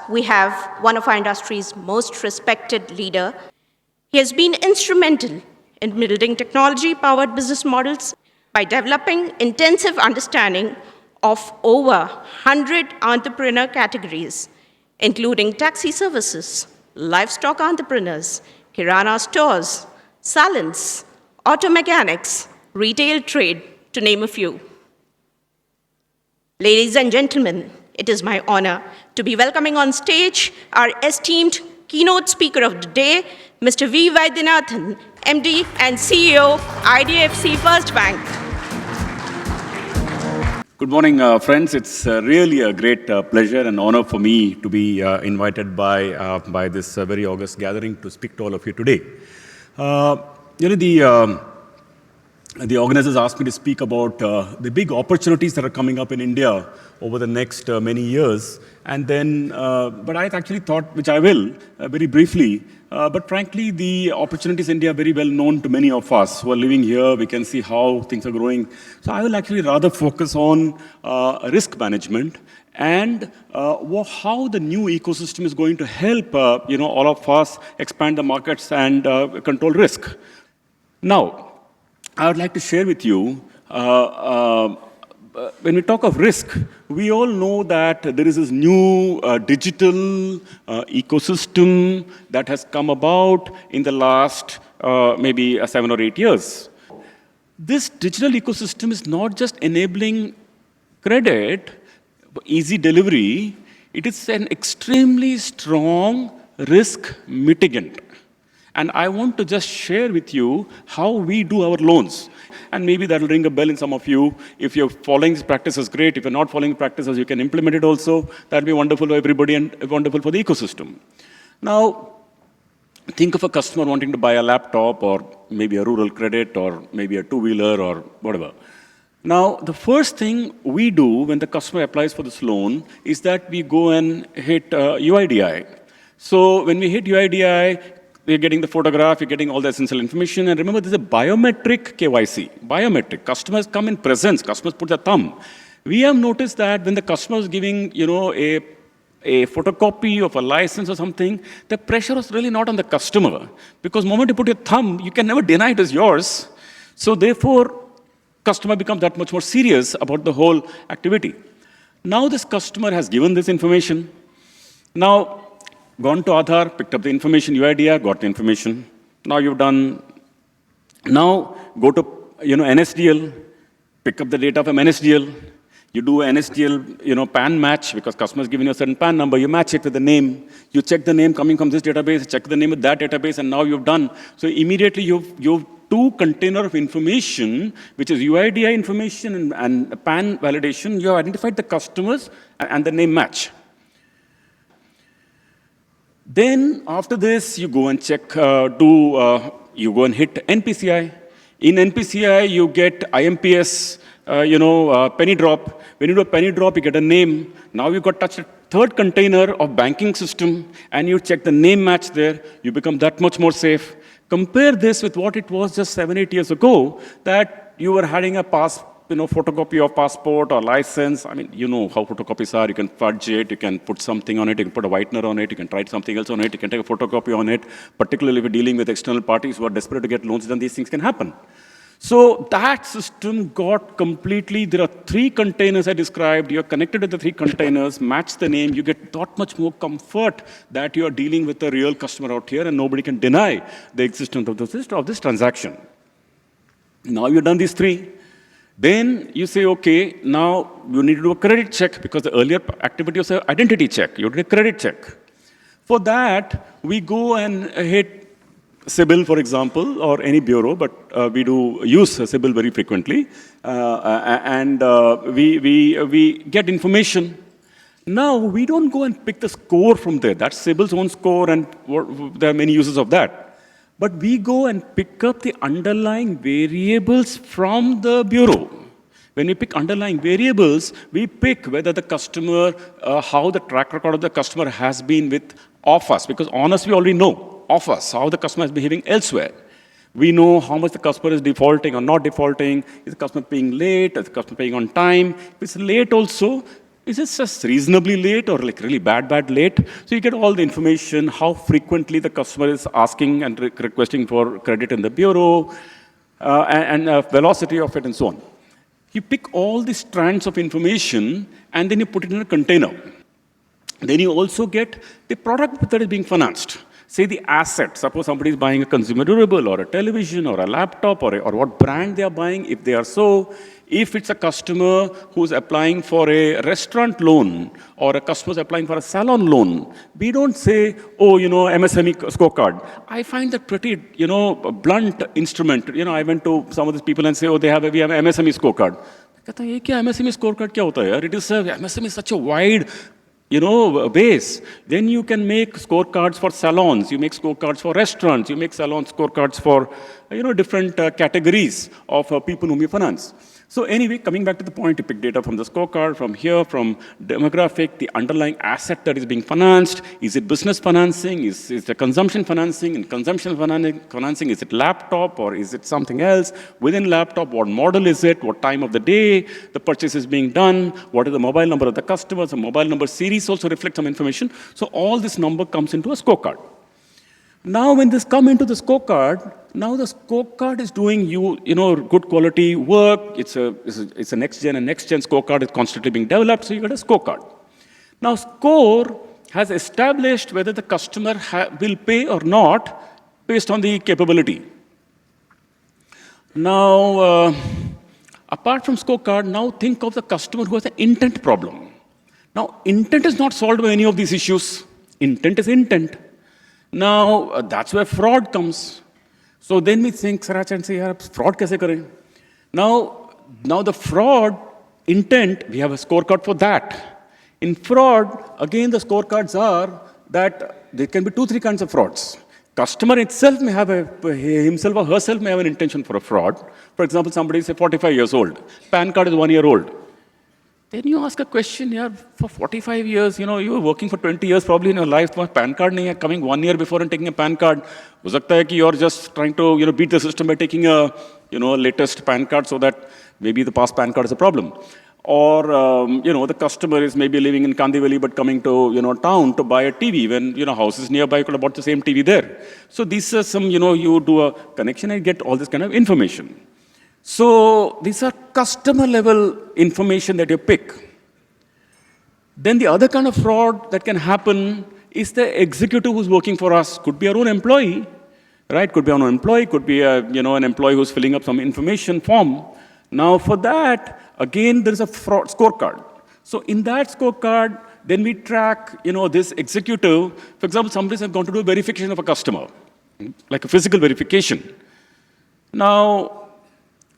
we have one of our industry's most respected leader. He has been instrumental in building technology-powered business models by developing intensive understanding of over 100 entrepreneur categories, including taxi services, livestock entrepreneurs, kirana stores, salons, auto mechanics, retail trade, to name a few. Ladies and gentlemen, it is my honor to be welcoming on stage our esteemed keynote speaker of the day, Mr. V. Vaidyanathan, MD and CEO, IDFC First Bank. Good morning, friends. It's really a great pleasure and honor for me to be invited by this very august gathering to speak to all of you today. The organizers asked me to speak about the big opportunities that are coming up in India over the next many years. And then, but I actually thought, which I will, very briefly, but frankly, the opportunities in India are very well known to many of us who are living here. We can see how things are growing. So I will actually rather focus on risk management and how the new ecosystem is going to help all of us expand the markets and control risk. Now, I would like to share with you, when we talk of risk, we all know that there is this new digital ecosystem that has come about in the last maybe 7 or 8 years. This digital ecosystem is not just enabling credit, easy delivery, it is an extremely strong risk mitigant. And I want to just share with you how we do our loans. And maybe that will ring a bell in some of you. If you're following these practices, great. If you're not following the practices, you can implement it also. That will be wonderful for everybody and wonderful for the ecosystem. Now, think of a customer wanting to buy a laptop or maybe a rural credit or maybe a two-wheeler or whatever. Now, the first thing we do when the customer applies for this loan is that we go and hit UIDAI. So when we hit UIDAI, we're getting the photograph, you're getting all the essential information. And remember, there's a biometric KYC. Biometric. Customers come in presence. Customers put their thumb. We have noticed that when the customer is giving, a photocopy of a license or something, the pressure is really not on the customer. Because the moment you put your thumb, you can never deny it as yours. So therefore, customer becomes that much more serious about the whole activity. Now this customer has given this information. Now, gone to Aadhaar, picked up the information, UIDAI, got the information. Now you've done, now go to NSDL, pick up the data from NSDL. You do NSDL PAN match because customer has given you a certain PAN number. You match it with the name. You check the name coming from this database, check the name with that database, and now you've done. So immediately you've two container of information, which is UIDAI information and PAN validation. You have identified the customers and the name match. Then after this, you go and check, you go and hit NPCI. In NPCI, you get IMPS, penny drop. When you do a penny drop, you get a name. Now you got touched a third container of banking system, and you check the name match there. You become that much more safe. Compare this with what it was just 7, 8 years ago, that you were having a photocopy of passport or license. I mean, you know how photocopies are. You can fudge it, you can put something on it, you can put a whitener on it, you can write something else on it, you can take a photocopy on it. Particularly if you're dealing with external parties who are desperate to get loans, then these things can happen. So that system got completely, there are 3 containers I described. You're connected to the 3 containers, match the name, you get that much more comfort that you're dealing with a real customer out here and nobody can deny the existence of this transaction. Now you've done these 3. Then you say, okay, now you need to do a credit check because the earlier activity was an identity check. You did a credit check. For that, we go and hit CIBIL, for example, or any bureau, but we do use CIBIL very frequently. We get information. Now, we don't go and pick the score from there. That's CIBIL's own score, and there are many uses of that. But we go and pick up the underlying variables from the bureau. When we pick underlying variables, we pick whether the customer, how the track record of the customer has been with offers. Because on us, we already know offers, how the customer is behaving elsewhere. We know how much the customer is defaulting or not defaulting. Is the customer paying late? Is the customer paying on time? If it's late also, Is it just reasonably late or like really bad late? So you get all the information, how frequently the customer is asking and requesting for credit in the bureau, and velocity of it and so on. You pick all these strands of information and then you put it in a container. Then you also get the product that is being financed. Say the asset. Suppose somebody is buying a consumer durable or a television or a laptop or what brand they are buying, if they are so. If it's a customer who's applying for a restaurant loan or a customer is applying for a salon loan, we don't say, oh, MSME scorecard. I find that pretty, blunt instrument. I went to some of these people and say, oh, we have MSME scorecard. कहता है ये क्या MSME scorecard क्या होता है यार? It is MSME is such a wide base. Then you can make scorecards for salons, you make scorecards for restaurants, you make salon scorecards for, different categories of people whom you finance. So anyway, coming back to the point, you pick data from the scorecard, from here, from demographic, the underlying asset that is being financed. Is it business financing? Is it consumption financing? And consumption financing, is it laptop or is it something else? Within laptop, what model is it? What time of the day the purchase is being done? What is the mobile number of the customer? The mobile number series also reflects some information. So all this number comes into a scorecard. Now, when this come into the scorecard, now the scorecard is doing good quality work. It's a next-gen scorecard is constantly being developed, so you get a scorecard. Now, score has established whether the customer will pay or not based on the capability. Now, apart from scorecard, now think of the customer who has an intent problem. Now, intent is not solved by any of these issues. Intent is intent. Now, that's where fraud comes. So then we think, Sarach, and say, fraud kaise kare? Now the fraud intent, we have a scorecard for that. In fraud, again, the scorecards are that there can be 2-3 kinds of frauds. Customer itself may have himself or herself may have an intention for a fraud. For example, somebody is 45 years old. PAN card is 1 year old. Then you ask a question, for 45 years, you were working for 20 years probably in your life, PAN card nahi hai, coming 1 year before and taking a PAN card. Ho sakta hai ki you're just trying to, beat the system by taking a, latest PAN card so that maybe the past PAN card is a problem. Or, the customer is maybe living in Kandivali but coming to, town to buy a TV when, houses nearby, you could have bought the same TV there. So these are some, you do a connection and get all this kind of information. So these are customer level information that you pick. Then the other kind of fraud that can happen is the executive who's working for us. Could be our own employee, right? Could be our own employee, could be an employee who's filling up some information form. Now for that, again, there's a fraud scorecard. So in that scorecard, then we track, this executive. For example, somebody has gone to do a verification of a customer, like a physical verification. Now,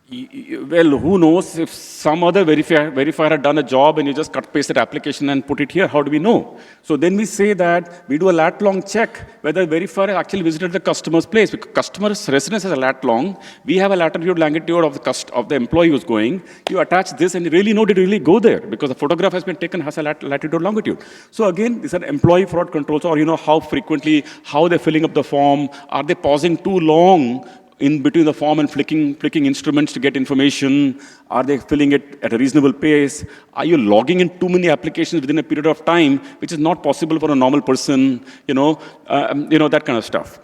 well, who knows if some other verifier had done a job and you just cut-paste that application and put it here, how do we know? So then we say that we do a lat-long check whether verifier actually visited the customer's place. Because customer's residence is a lat-long. We have a latitude, longitude of the employee who's going. You attach this and you really know did really go there because the photograph has been taken, has a latitude, longitude. So again, these are employee fraud controls or, how frequently, how they're filling up the form. Are they pausing too long in between the form and flicking instruments to get information? Are they filling it at a reasonable pace? Are you logging in too many applications within a period of time, which is not possible for a normal person? That kind of stuff.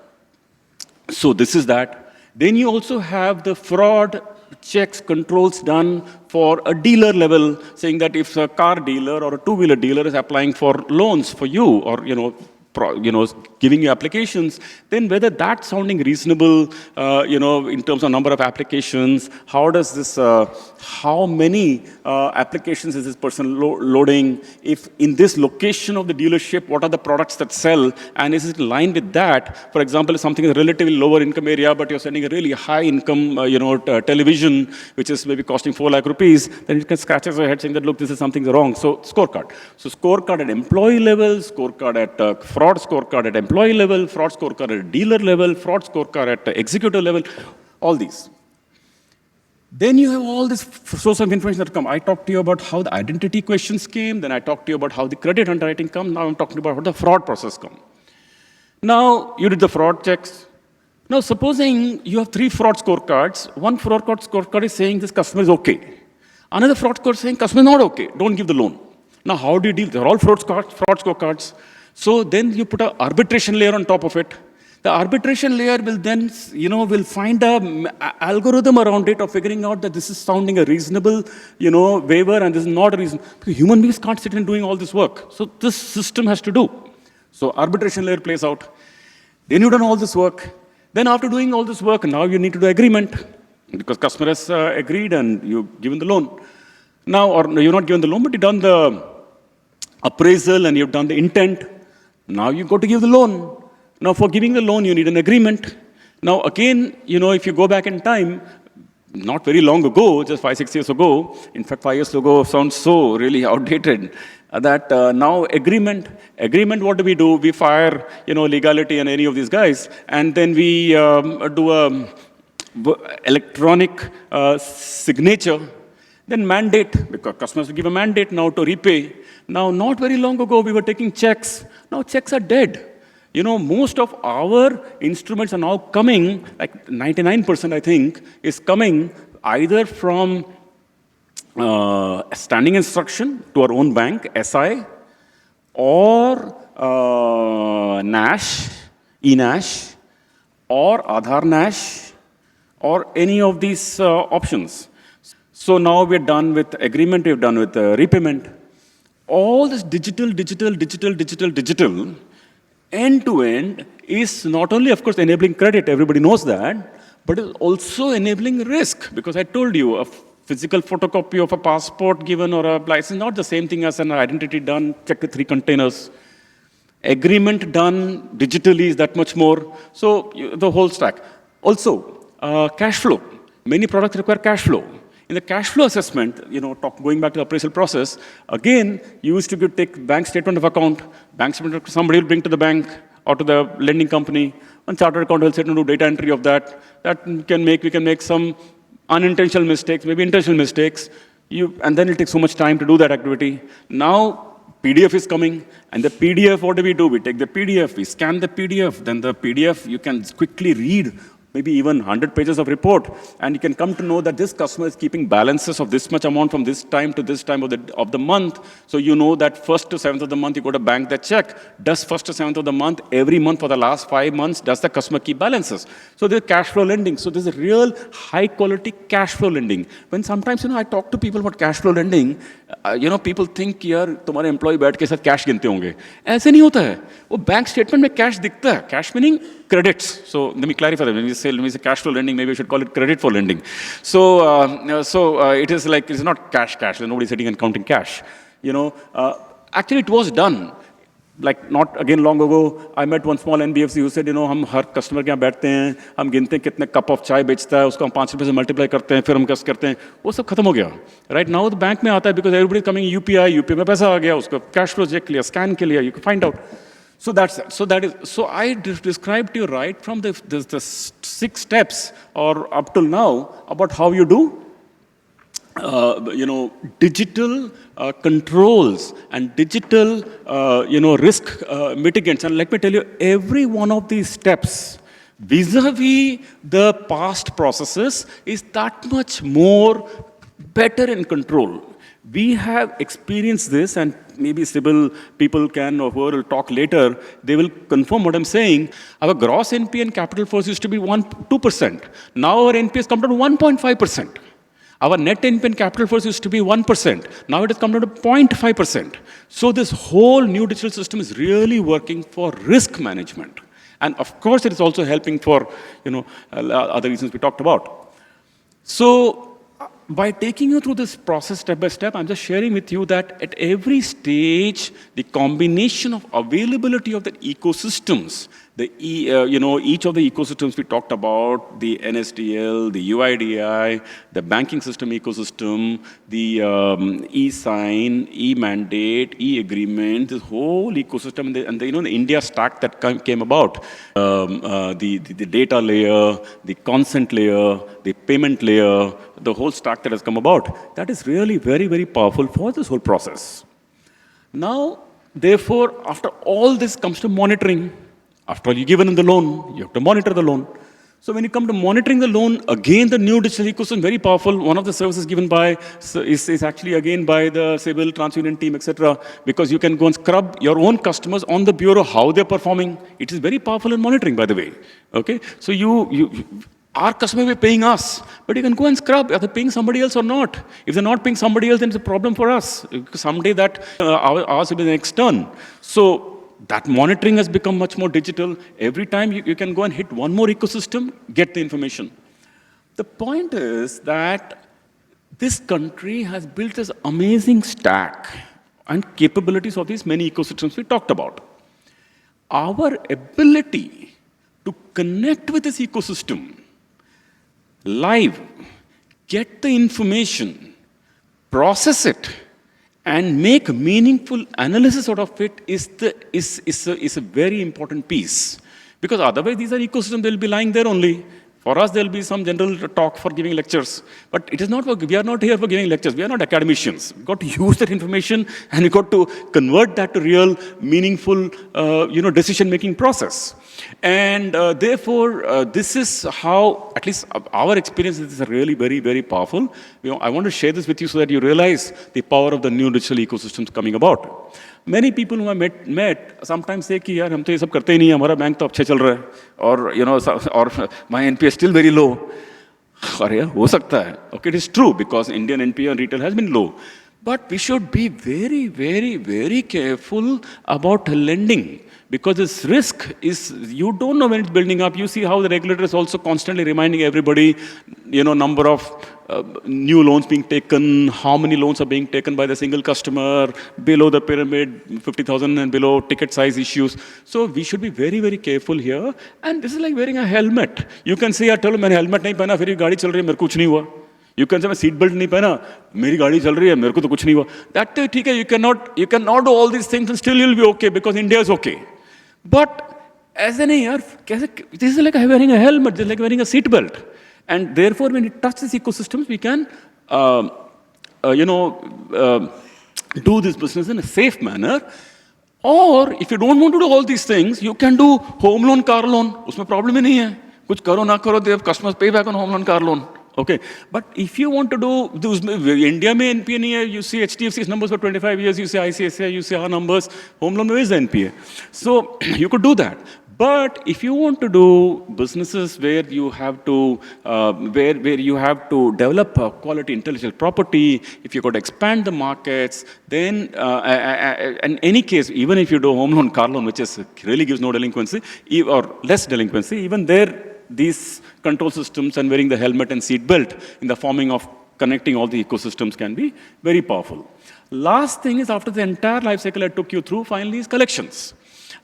So this is that. Then you also have the fraud checks, controls done for a dealer level, saying that if a car dealer or a two-wheeler dealer is applying for loans for you or, giving you applications, then whether that's sounding reasonable, in terms of number of applications, how does this, how many applications is this person loading? If in this location of the dealership, what are the products that sell? And is it in line with that? For example, if something is a relatively lower income area, but you're sending a really high income, television, which is maybe costing 4 lakh rupees, then you can scratch your head saying that, look, this is something wrong. So scorecard. So scorecard at employee level, scorecard at fraud scorecard at employee level, fraud scorecard at dealer level, fraud scorecard at executive level, all these. Then you have all this source of information that come. I talked to you about how the identity questions came, then I talked to you about how the credit underwriting come, now I'm talking about how the fraud process come. Now, you did the fraud checks. Now, supposing you have 3 fraud scorecards, one fraud scorecard is saying this customer is okay. Another fraud scorecard is saying customer is not okay, don't give the loan. Now, how do you deal? They're all fraud scorecards. So then you put an arbitration layer on top of it. The arbitration layer will then, will find a algorithm around it of figuring out that this is sounding a reasonable, waiver and this is not a reason. Because human beings can't sit in doing all this work. So this system has to do. So arbitration layer plays out. Then you've done all this work. Then after doing all this work, now you need to do agreement because customer has agreed and you've given the loan. Now, or you're not given the loan, but you've done the appraisal and you've done the intent. Now you got to give the loan. Now, for giving the loan, you need an agreement. Now, again, if you go back in time, not very long ago, just 5-6 years ago, in fact, 5 years ago sounds so really outdated, that now agreement, what do? We fire, legality and any of these guys, and then we do a electronic signature, then mandate, because customers will give a mandate now to repay. Now, not very long ago, we were taking checks. Now, checks are dead. Most of our instruments are now coming, like 99%, I think, is coming either from standing instruction to our own bank, SI, or NASH, eNASH, or Aadhaar NASH, or any of these options. So now we're done with agreement, we're done with repayment. All this digital, end-to-end is not only, of course, enabling credit, everybody knows that, but it's also enabling risk. Because I told you, a physical photocopy of a passport given or a license, not the same thing as an identity done, check the 3 containers. Agreement done digitally is that much more. So the whole stack. Also, cash flow. Many products require cash flow. In the cash flow assessment, going back to the appraisal process, again, you used to take bank statement of account, bank statement somebody will bring to the bank or to the lending company, one chartered account will sit and do data entry of that. We can make some unintentional mistakes, maybe intentional mistakes, and then it'll take so much time to do that activity. Now, PDF is coming, and the PDF, what do? We take the PDF, we scan the PDF, then the PDF you can quickly read, maybe even 100 pages of report, and you can come to know that this customer is keeping balances of this much amount from this time to this time of the month. So you know that 1st to 7th of the month, you got to bank that check. Does 1st to 7th of the month, every month for the last 5 months, does the customer keep balances? So there's cash flow lending. So there's a real high quality cash flow lending. When sometimes, I talk to people about cash flow lending, people think, yaar, तुम्हारे employee बैठ के साथ cash गिनते होंगे. ऐसे नहीं होता है. वो bank statement में cash दिखता है. Cash meaning credits. So let me clarify that. When we say cash flow lending, maybe we should call it credit for lending. So it is like, it's not cash. Nobody's sitting and counting cash. Actually it was done. Like not again long ago, I met one small NBFC who said, हम हर customer के यहाँ बैठते हैं, हम गिनते हैं कितने cup of चाय बेचता है, उसको हम 5 रुपए से multiply करते हैं, फिर हम कैसे करते हैं, वो सब खत्म हो गया. Right now the bank में आता है because everybody is coming UPI में पैसा आ गया, उसको cash flow check लिया, scan के लिया, you can find out. So I described to you right from the 6 steps or up till now about how you do digital controls and digital, risk mitigants. And let me tell you, every one of these steps vis-a-vis the past processes is that much more better in control. We have experienced this, and maybe CIBIL people can or whoever will talk later, they will confirm what I'm saying. Our gross NPA and capital force used to be 2%. Now our NPA has come down to 1.5%. Our net NPA and capital force used to be 1%. Now it has come down to 0.5%. So this whole new digital system is really working for risk management. And of course, it is also helping for, other reasons we talked about. So by taking you through this process step by step, I'm just sharing with you that at every stage, the combination of availability of the ecosystems, each of the ecosystems we talked about, the NSDL, the UIDAI, the banking system ecosystem, the e-sign, e-mandate, e-agreement, this whole ecosystem, and the India stack that came about, the data layer, the consent layer, the payment layer, the whole stack that has come about, that is really very, very powerful for this whole process. Now, therefore, after all this comes to monitoring. After all, you've given them the loan, you have to monitor the loan. So when you come to monitoring the loan, again, the new digital ecosystem, very powerful. One of the services given by, is actually again by the CIBIL, Transunion team, etc. Because you can go and scrub your own customers on the bureau, how they're performing. It is very powerful in monitoring, by the way. Okay, so our customer will be paying us, but you can go and scrub, are they paying somebody else or not? If they're not paying somebody else, then it's a problem for us. Someday that ours will be the next turn. So that monitoring has become much more digital. Every time you can go and hit one more ecosystem, get the information. The point is that this country has built this amazing stack and capabilities of these many ecosystems we talked about. Our ability to connect with this ecosystem live, get the information, process it, and make meaningful analysis out of it is a very important piece. Because otherwise, these are ecosystems, they'll be lying there only. For us, there'll be some general talk for giving lectures. But it is not we are not here for giving lectures. We are not academicians. We've got to use that information, and we've got to convert that to real, meaningful, decision-making process. And therefore, this is how, at least our experience is really very, very powerful. I want to share this with you so that you realize the power of the new digital ecosystems coming about. Many people who I met sometimes say कि यार हम तो ये सब करते ही नहीं, हमारा bank तो अच्छे चल रहा है, और my NPA is still very low. अरे यार हो सकता है. Okay, it is true because Indian NPA on retail has been low, but we should be very, very, very careful about lending. Because this risk is, you don't know when it's building up. You see how the regulator is also constantly reminding everybody, number of new loans being taken, how many loans are being taken by the single customer, below the pyramid, 50,000 and below, ticket size issues. So we should be very, very careful here. And this is like wearing a helmet. You can say, tell me, helmet nahi pehna, फिर गाड़ी चल रही है, मेरे को कुछ नहीं हुआ. You can say, मैं seat belt नहीं पहना, मेरी गाड़ी चल रही है, मेरे को तो कुछ नहीं हुआ. That ठीक है, you cannot do all these things and still you'll be okay because India is okay. But as an AR, this is like wearing a helmet, just like wearing a seat belt. And therefore, when it touches ecosystems, we can, do this business in a safe manner. Or if you don't want to do all these things, you can do home loan, car loan. उसमें problem ही नहीं है. कुछ करो ना करो, they have customers pay back on home loan, car loan. Okay, but if you want to do, India में NPA नहीं है, you see HDFC's numbers for 25 years, you see ICICI, you see our numbers, home loan में is the NPA. So you could do that. But if you want to do businesses where you have to, where you have to develop quality intellectual property, if you could expand the markets, then in any case, even if you do home loan, car loan, which is really gives no delinquency or less delinquency, even there, these control systems and wearing the helmet and seat belt in the forming of connecting all the ecosystems can be very powerful. Last thing is, after the entire life cycle I took you through, finally is collections.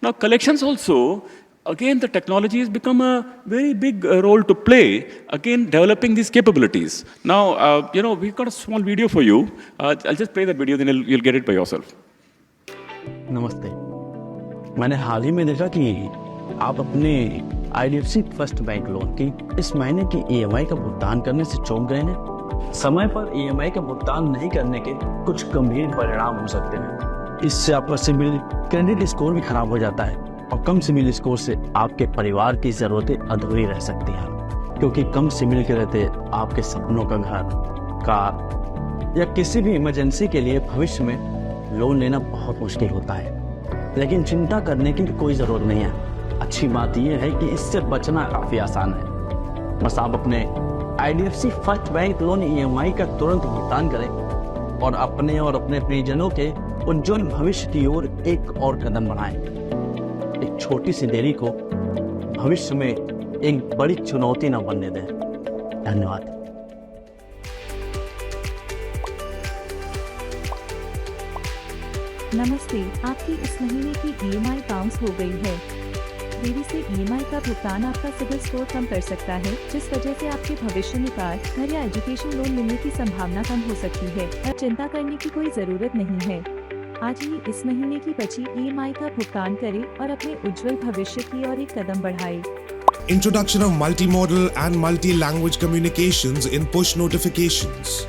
Now, collections also, again, the technology has become a very big role to play, again, developing these capabilities. Now, we've got a small video for you. I'll just play that video, then you'll get it by yourself. नमस्ते. मैंने हाल ही में देखा कि आप अपने IDFC first bank loan की इस महीने की EMI का भुगतान करने से चूक गए हैं. समय पर EMI का भुगतान नहीं करने के कुछ गंभीर परिणाम हो सकते हैं. इससे आपका सिबिल क्रेडिट स्कोर भी खराब हो जाता है और कम सिबिल स्कोर से आपके परिवार की जरूरतें अधूरी रह सकती हैं, क्योंकि कम सिबिल के रहते आपके सपनों का घर, कार या किसी भी इमरजेंसी के लिए भविष्य में लोन लेना बहुत मुश्किल होता है. लेकिन चिंता करने की कोई ज़रूरत नहीं है. अच्छी बात यह है कि इससे बचना काफ़ी आसान है. बस आप अपने IDFC first bank loan EMI का तुरंत भुगतान करें और अपने परिजनों के उज्जवल भविष्य की ओर एक और कदम बढ़ाएं. एक छोटी सी देरी को भविष्य में एक बड़ी चुनौती न बनने दें. धन्यवाद. नमस्ते. आपकी इस महीने की EMI बाउंस हो गई है. देरी से EMI का भुगतान आपका सिबिल स्कोर कम कर सकता है, जिस वजह से आपके भविष्य में कार, घर या एजुकेशन लोन मिलने की संभावना कम हो सकती है. अब चिंता करने की कोई जरूरत नहीं है. आज ही इस महीने की बची EMI का भुगतान करें और अपने उज्जवल भविष्य की ओर एक कदम बढ़ाएं. Introduction of multimodal and multi-language communications in push notifications.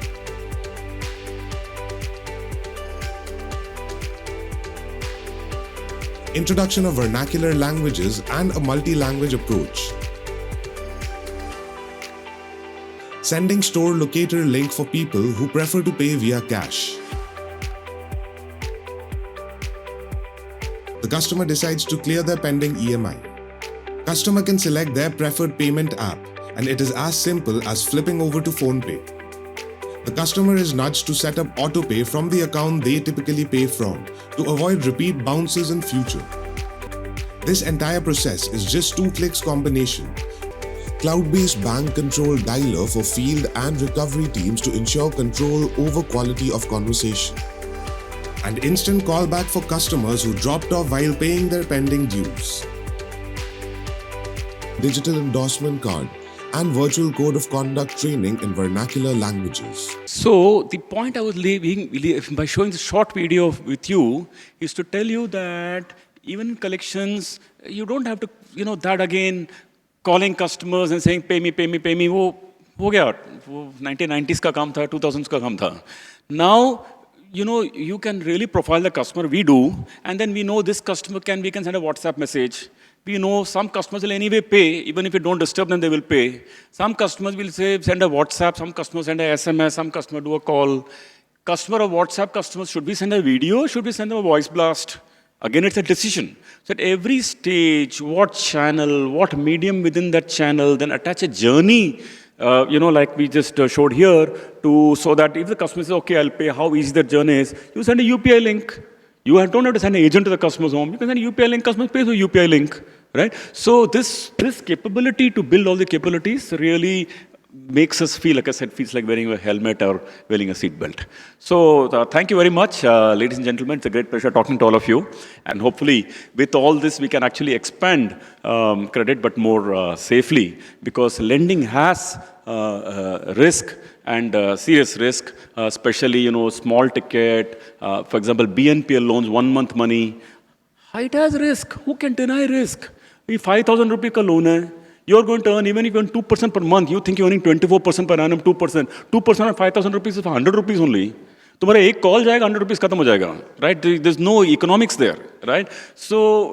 Introduction of vernacular languages and a multi-language approach. Sending store locator link for people who prefer to pay via cash. The customer decides to clear their pending EMI. Customer can select their preferred payment app, and it is as simple as flipping over to PhonePe. The customer is nudged to set up autopay from the account they typically pay from to avoid repeat bounces in future. This entire process is just 2 clicks combination. Cloud-based bank control dialer for field and recovery teams to ensure control over quality of conversation. And instant callback for customers who dropped off while paying their pending dues. Digital endorsement card and virtual code of conduct training in vernacular languages. So the point I was leaving by showing this short video with you is to tell you that even in collections, you don't have to, that again, calling customers and saying, pay me, wo gaya, wo 1990s ka kaam tha, 2000s ka kaam tha. Now, you can really profile the customer, we do, and then we know this customer we can send a WhatsApp message. We know some customers will anyway pay, even if you don't disturb them, they will pay. Some customers will send a WhatsApp, some customers send a SMS, some customer do a call. Customer of WhatsApp customers, should we send a video, should we send them a voice blast? Again, it's a decision. So at every stage, what channel, what medium within that channel, then attach a journey, like we just showed here, so that if the customer says, okay, I'll pay, how easy that journey is, you send a UPI link. You don't have to send an agent to the customer's home. You can send a UPI link, customer pays with UPI link, right? So this capability to build all the capabilities really makes us feel, like I said, feels like wearing a helmet or wearing a seat belt. So thank you very much, ladies and gentlemen. It's a great pleasure talking to all of you. And hopefully, with all this, we can actually expand credit, but more safely, because lending has risk and serious risk, especially, small ticket, for example, BNPL loans, 1 month money. It has risk. Who can deny risk? If 5,000 rupee ka loan hai, you're going to earn, even if you earn 2% per month, you think you're earning 24% per annum, 2%. 2% of 5,000 rupees is 100 rupees only. तुम्हारा एक call जाएगा 100 rupees खत्म हो जाएगा, right? There's no economics there, right? So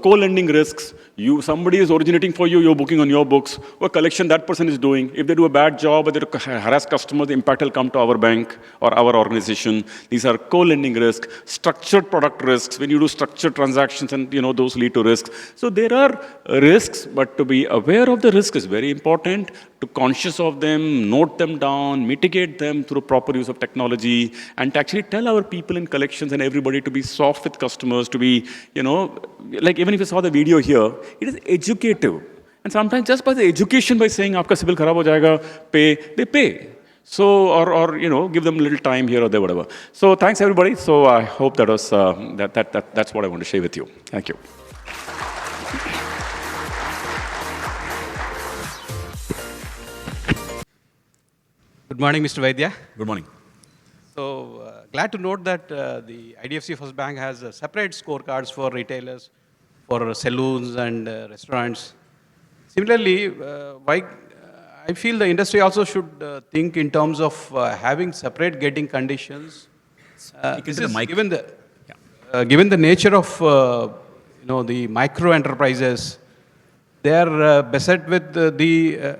co-lending risks. Somebody is originating for you, you're booking on your books. What collection that person is doing? If they do a bad job or they harass customers, the impact will come to our bank or our organization. These are co-lending risks, structured product risks. When you do structured transactions, and those lead to risks. So there are risks, but to be aware of the risk is very important. To conscious of them, note them down, mitigate them through proper use of technology, and to actually tell our people in collections and everybody to be soft with customers, to be, like even if you saw the video here, it is educative. And sometimes just by the education, by saying, aapka CIBIL kharab ho jayega, pay, they pay. So, or give them a little time here or there, whatever. So thanks everybody. So I hope that was, that's what I want to share with you. Thank you. Good morning, Mr. Vaidya. Good morning. So, glad to note that the IDFC First Bank has separate scorecards for retailers, for saloons and restaurants. Similarly, I feel the industry also should think in terms of having separate getting conditions. Given the nature of the micro enterprises, they are beset with the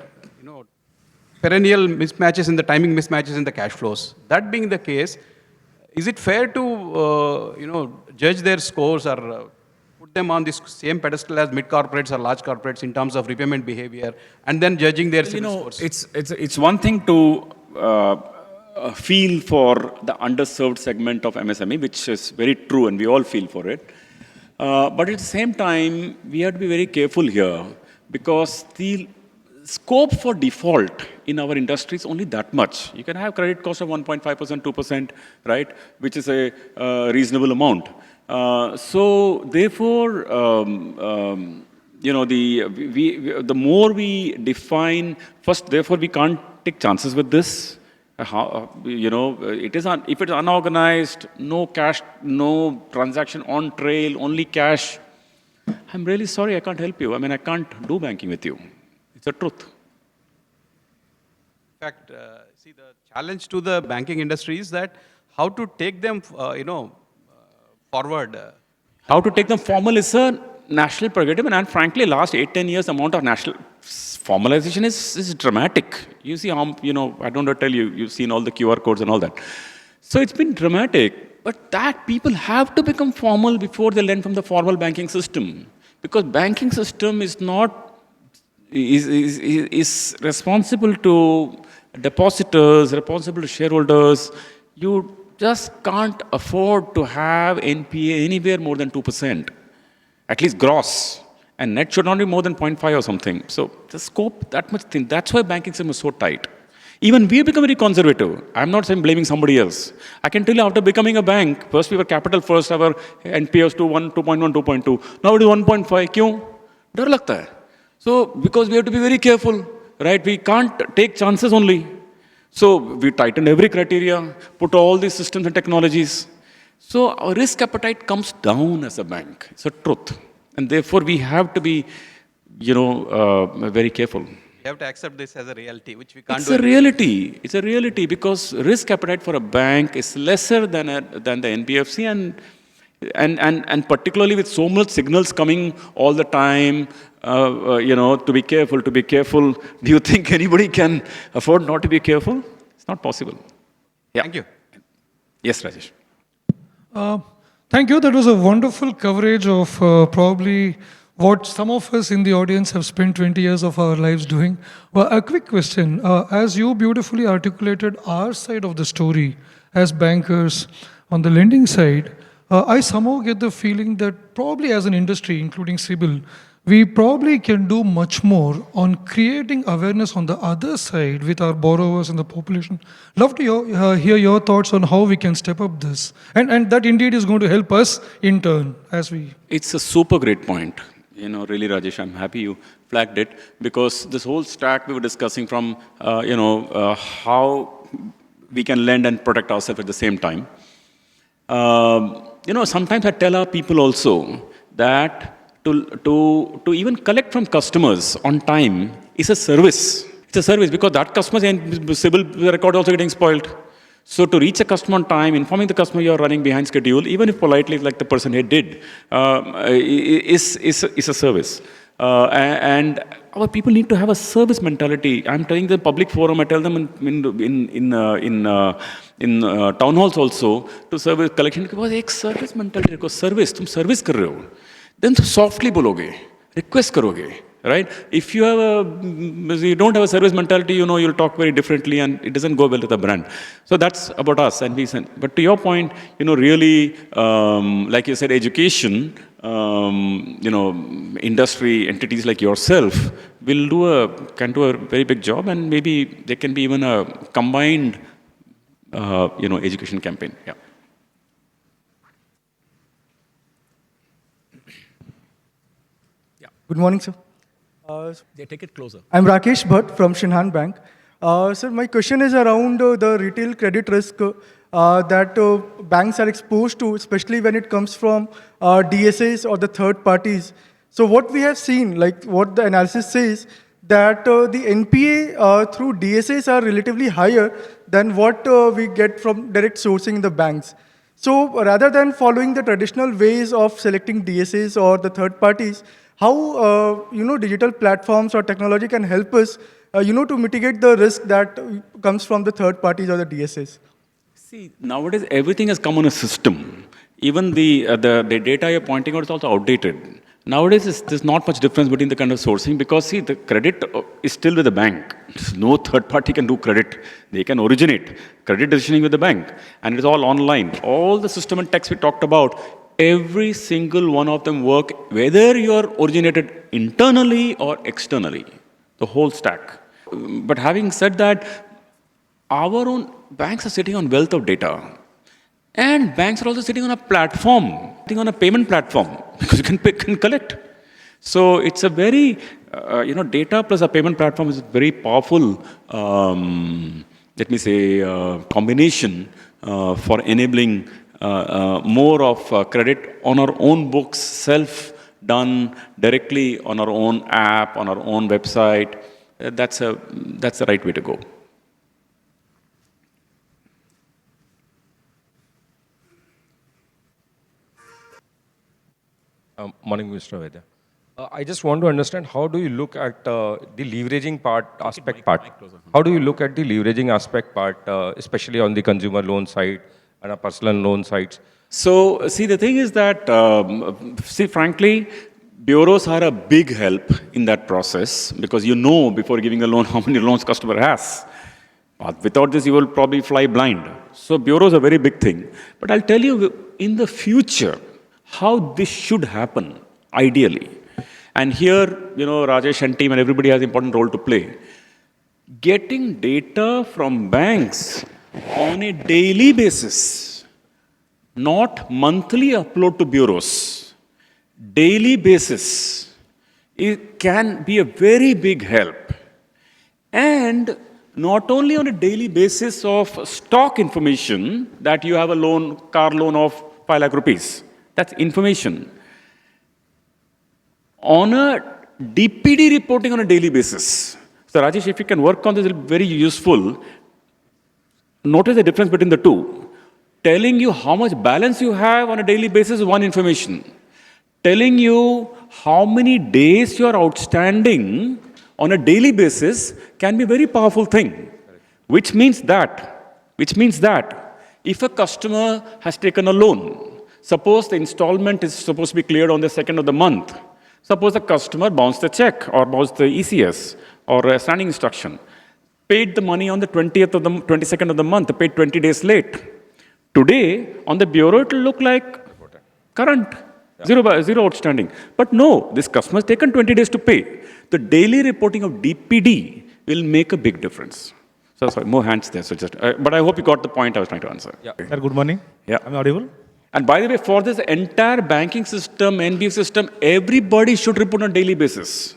perennial mismatches in the timing mismatches in the cash flows. That being the case, is it fair to judge their scores or put them on this same pedestal as mid corporates or large corporates in terms of repayment behavior, and then judging their CIBIL scores? It's one thing to feel for the underserved segment of MSME, which is very true, and we all feel for it. But at the same time, we have to be very careful here, because the scope for default in our industry is only that much. You can have credit cost of 1.5%, 2%, right, which is a reasonable amount. So therefore, the more we define, first, therefore, we can't take chances with this. It is if it's unorganized, no cash, no transaction on trail, only cash, I'm really sorry, I can't help you. I mean, I can't do banking with you. It's the truth. In fact, see, the challenge to the banking industry is that how to take them, forward. How to take them formal is a national prerogative, and frankly, last 8-10 years, the amount of national formalization is dramatic. You see how, I don't know to tell you, you've seen all the QR codes and all that. So it's been dramatic, but that people have to become formal before they learn from the formal banking system. Because banking system is responsible to depositors, responsible to shareholders. You just can't afford to have NPA anywhere more than 2%, at least gross. And net should not be more than 0.5 or something. So the scope, that much thin. That's why banking system is so tight. Even we become very conservative. I'm not saying blaming somebody else. I can tell you after becoming a bank, first we were capital first, our NPA was 2.1, 2.2. Now it is 1.5. Kyun? Dar lagta hai. So because we have to be very careful, right? We can't take chances only. So we tightened every criteria, put all these systems and technologies. So our risk appetite comes down as a bank. It's a truth. And therefore we have to be, very careful. We have to accept this as a reality, which we can't It's do. a reality. It's a reality because risk appetite for a bank is lesser than the NBFC, and particularly with so much signals coming all the time, to be careful, to be careful. Do you think anybody can afford not to be careful? It's not possible. Yeah. Thank you. Yes, Rajesh. Thank you. That was a wonderful coverage of probably what some of us in the audience have spent 20 years of our lives doing. Well, a quick question. As you beautifully articulated our side of the story as bankers on the lending side, I somehow get the feeling that probably as an industry, including CIBIL, we probably can do much more on creating awareness on the other side with our borrowers and the population. Love to hear your thoughts on how we can step up this. And that indeed is going to help us in turn as we... It's a super great point. Really, Rajesh, I'm happy you flagged it because this whole stack we were discussing from, how we can lend and protect ourselves at the same time. Sometimes I tell our people also that to even collect from customers on time is a service. It's a service because that customer's CIBIL record also getting spoiled. So to reach a customer on time, informing the customer you're running behind schedule, even if politely, like the person here did, is a service. And our people need to have a service mentality. I'm telling the public forum, I tell them in town halls also, to service collection, because एक service mentality, because service, तुम service कर रहे हो, then तो softly बोलोगे, request करोगे. Right? If you you don't have a service mentality, you'll talk very differently and it doesn't go well with the brand. So that's about us. But to your point, really, like you said, education, industry entities like yourself can do a very big job, and maybe there can be even a combined, education campaign. Yeah. Good morning, sir. Take it closer. I'm Rakesh Bhatt from Shinhan Bank. Sir, my question is around the retail credit risk that banks are exposed to, especially when it comes from DSAs or the third parties. So what we have seen, like what the analysis says, that the NPA through DSAs are relatively higher than what we get from direct sourcing in the banks. So rather than following the traditional ways of selecting DSAs or the third parties, how digital platforms or technology can help us to mitigate the risk that comes from the third parties or the DSAs? See, nowadays everything has come on a system. Even the data you're pointing out is also outdated. Nowadays, there's not much difference between the kind of sourcing because, see, the credit is still with the bank. No third party can do credit. They can originate credit decisioning with the bank. And it's all online. All the system and text we talked about, every single one of them work, whether you're originated internally or externally, the whole stack. But having said that, our own banks are sitting on wealth of data. And banks are also sitting on a platform, sitting on a payment platform, because you can collect. So it's a very, data plus a payment platform is a very powerful, let me say, combination for enabling more of credit on our own books, self-done directly on our own app, on our own website. That's the right way to go. Morning, Mr. Vaidya. I just want to understand how do you look at the leveraging aspect part? How do you look at the leveraging aspect part, especially on the consumer loan side and a personal loan sides? So, see, the thing is that, frankly, bureaus are a big help in that process because you know before giving a loan how many loans customer has. Without this, you will probably fly blind. So, bureaus are a very big thing. But I'll tell you, in the future, how this should happen, ideally. And here, Rajesh and team and everybody has an important role to play. Getting data from banks on a daily basis, not monthly upload to bureaus, daily basis, it can be a very big help. And not only on a daily basis of stock information that you have a loan, car loan of 5 lakh rupees. That's information. On a DPD reporting on a daily basis. So Rajesh, if you can work on this, it will be very useful. Notice the difference between the two. Telling you how much balance you have on a daily basis is one information. Telling you how many days you are outstanding on a daily basis can be a very powerful thing. Which means that if a customer has taken a loan, suppose the installment is supposed to be cleared on the 2nd of the month. Suppose the customer bounced the check or bounced the ECS or a standing instruction, paid the money on the 22nd of the month, paid 20 days late. Today, on the bureau, it will look like current, zero outstanding. But no, this customer has taken 20 days to pay. The daily reporting of DPD will make a big difference. So sorry, more hands there. So but I hope you got the point I was trying to answer. Yeah. Sir, good morning. Yeah. Am I audible? And by the way, for this entire banking system, NBFC system, everybody should report on a daily basis.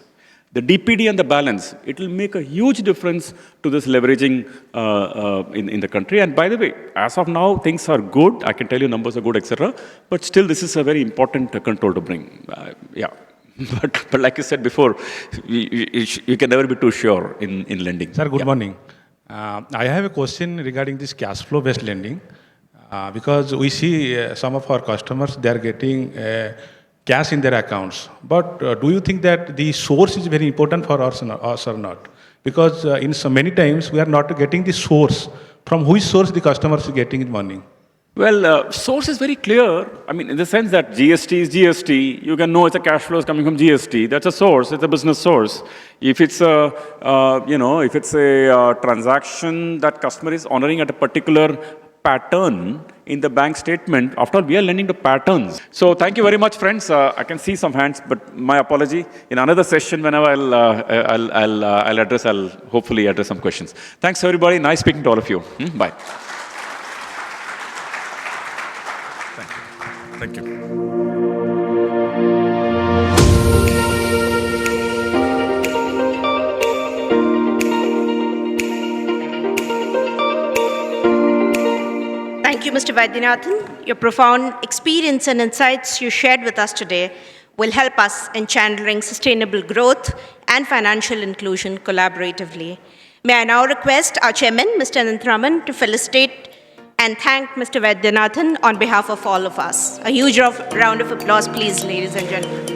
The DPD and the balance, it will make a huge difference to this leveraging in the country. And by the way, as of now, things are good. I can tell you numbers are good, etc. But still, this is a very important control to bring. But like you said before, you can never be too sure in lending. Sir, good morning. I have a question regarding this cash flow based lending. Because we see some of our customers, they are getting cash in their accounts. But do you think that the source is very important for us or not? Because in so many times, we are not getting the source. From which source the customer is getting money? Well, source is very clear. I mean, in the sense that GST is GST. You can know it's a cash flow is coming from GST. That's a source. It's a business source. If it's a, transaction that customer is honoring at a particular pattern in the bank statement, after all, we are lending to patterns. So thank you very much, friends. I can see some hands, but my apology. In another session, whenever I'll hopefully address some questions. Thanks, everybody. Nice speaking to all of you. Bye. Thank you. Thank you, Mr. Vaidyanathan. Your profound experience and insights you shared with us today will help us in channeling sustainable growth and financial inclusion collaboratively. May I now request our chairman, Mr. Anantharaman, to felicitate and thank Mr. Vaidyanathan on behalf of all of us. A huge round of applause, please, ladies and gentlemen.